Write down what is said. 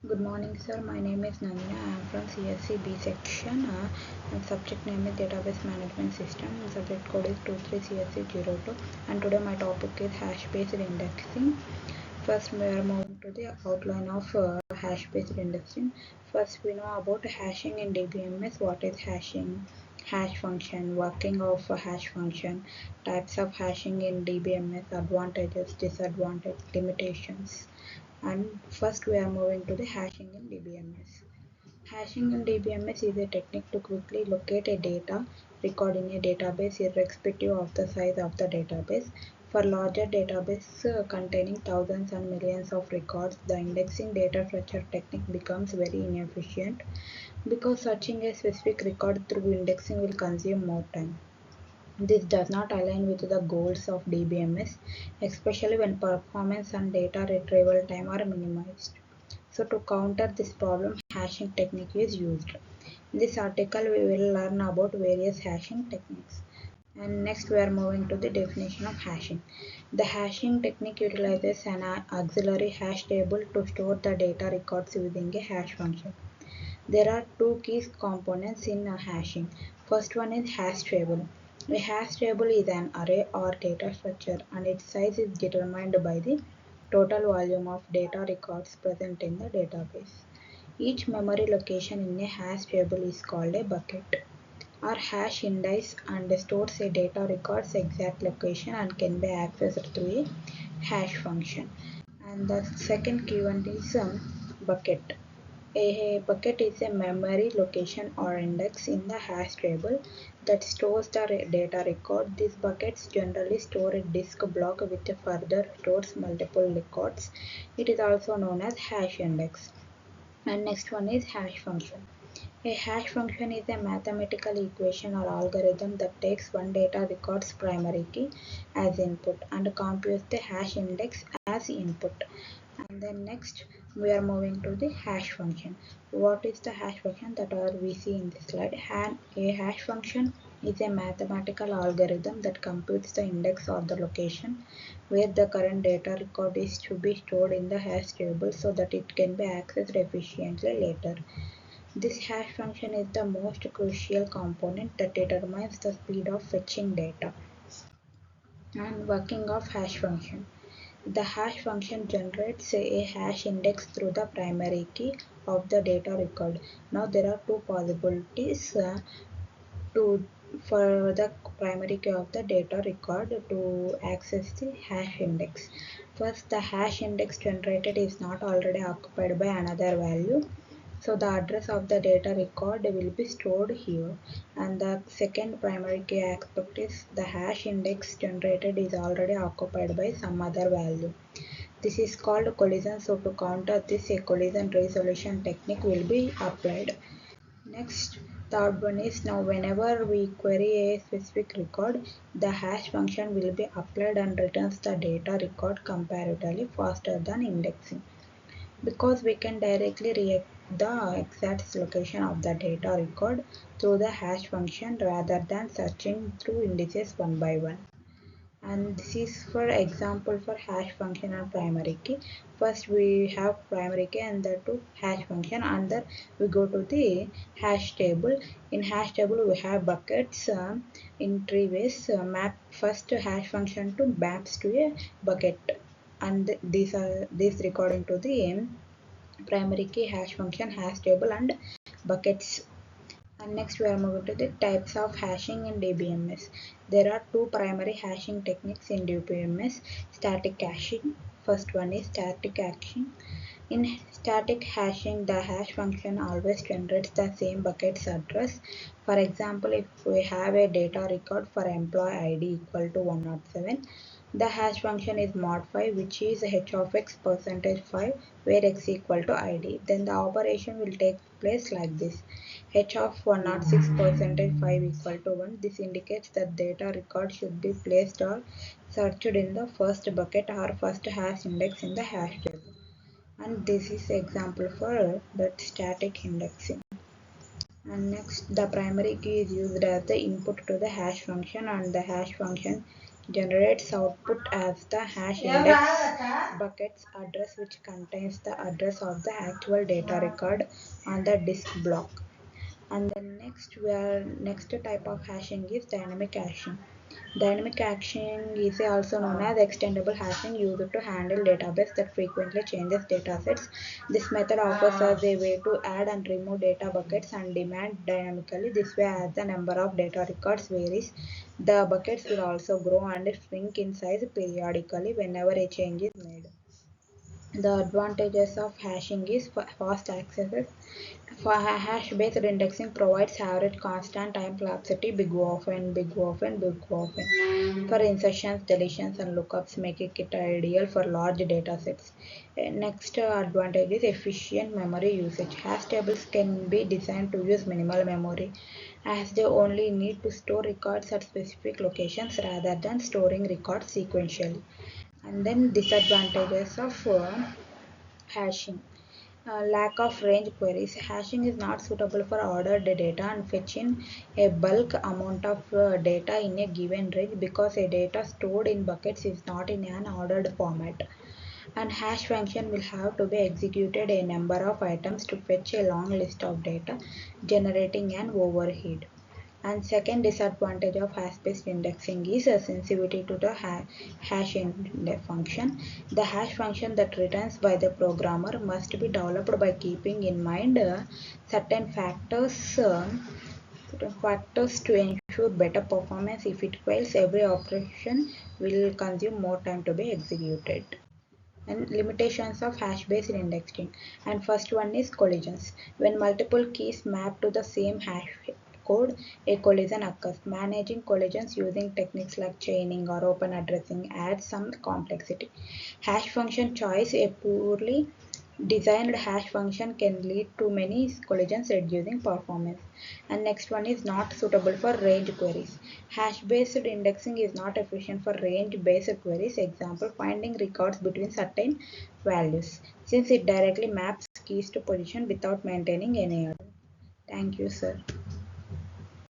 Good morning, sir. My name is Nandina. I am from CSC B section. And subject name is Database Management System. Subject code is 23CSC02. And today my topic is hash-based indexing. First, we are moving to the outline of hash-based indexing. First, we know about hashing in DBMS. What is hashing? Hash function, working of a hash function, types of hashing in DBMS, advantages, disadvantages, limitations. And first we are moving to the hashing in DBMS. Hashing in DBMS is a technique to quickly locate a data record in a database irrespective of the size of the database. For larger database containing thousands and millions of records, the indexing data structure technique becomes very inefficient because searching a specific record through indexing will consume more time. This does not align with the goals of DBMS, especially when performance and data retrieval time are minimized. So to counter this problem, hashing technique is used. In this article, we will learn about various hashing techniques. And next we are moving to the definition of hashing. The hashing technique utilizes an auxiliary hash table to store the data records using a hash function. There are two key components in hashing. First one is hash table. A hash table is an array or data structure and its size is determined by the total volume of data records present in the database. Each memory location in a hash table is called a bucket or hash index and stores a data record's exact location and can be accessed through a hash function. And the second key one is bucket. A bucket is a memory location or index in the hash table that stores the data record. These buckets generally store a disk block which further stores multiple records. It is also known as hash index. And next one is hash function. A hash function is a mathematical equation or algorithm that takes one data record's primary key as input and computes the hash index as input. And then next we are moving to the hash function. What is the hash function that we see in this slide? A hash function is a mathematical algorithm that computes the index or the location where the current data record is to be stored in the hash table so that it can be accessed efficiently later. This hash function is the most crucial component that determines the speed of fetching data and working of hash function. The hash function generates a hash index through the primary key of the data record. Now there are two possibilities to for the primary key of the data record to access the hash index. First, the hash index generated is not already occupied by another value, so the address of the data record will be stored here. And the second primary key aspect is the hash index generated is already occupied by some other value. This is called collision, so to counter this, a collision resolution technique will be applied. Next, third one is now whenever we query a specific record, the hash function will be applied and returns the data record comparatively faster than indexing, because we can directly react the exact location of the data record through the hash function rather than searching through indices one by one. And this is for example for hash function and primary key. First we have primary key and the two hash function, and then we go to the hash table. In hash table we have buckets in three ways. Map first hash function to maps to a bucket, and these are recording to the primary key, hash function, hash table and buckets. And next we are moving to the types of hashing in DBMS. There are two primary hashing techniques in DBMS. Static hashing. First one is static hashing. In static hashing, the hash function always generates the same bucket's address. For example, if we have a data record for employee ID equal to 107, the hash function is mod5, which is h of x percentage 5, where x equal to id. Then the operation will take place like this: h of 106 percentage 5 equal to 1. This indicates that data record should be placed or searched in the first bucket or first hash index in the hash table. And this is example for that static indexing. And next, the primary key is used as the input to the hash function, and the hash function generates output as the hash index bucket's address, which contains the address of the actual data record on the disk block. And then next type of hashing is dynamic hashing. Dynamic hashing is also known as extendable hashing, used to handle database that frequently changes datasets. This method offers us a way to add and remove data buckets and demand dynamically. This way, as the number of data records varies, the buckets will also grow and shrink in size periodically whenever a change is made. The advantages of hashing is fast access. For hash-based indexing provides average constant time complexity, big often, big often, big often. For insertions, deletions, and lookups, making it ideal for large datasets. Next advantage is efficient memory usage. Hash tables can be designed to use minimal memory, as they only need to store records at specific locations rather than storing records sequentially. And then disadvantages of hashing. Lack of range queries. Hashing is not suitable for ordered data and fetching a bulk amount of data in a given range, because a data stored in buckets is not in an ordered format. And hash function will have to be executed a number of items to fetch a long list of data, generating an overhead. And second disadvantage of hash-based indexing is a sensitivity to the hash function. The hash function that returns by the programmer must be developed by keeping in mind certain factors to ensure better performance. If it fails, every operation will consume more time to be executed. And limitations of hash-based indexing. And first one is collisions. When multiple keys map to the same hash code, a collision occurs. Managing collisions using techniques like chaining or open addressing adds some complexity. Hash function choice. A poorly designed hash function can lead to many collisions, reducing performance. And next one is not suitable for range queries. Hash-based indexing is not efficient for range-based queries. Example, finding records between certain values, since it directly maps keys to position without maintaining any order. Thank you, sir.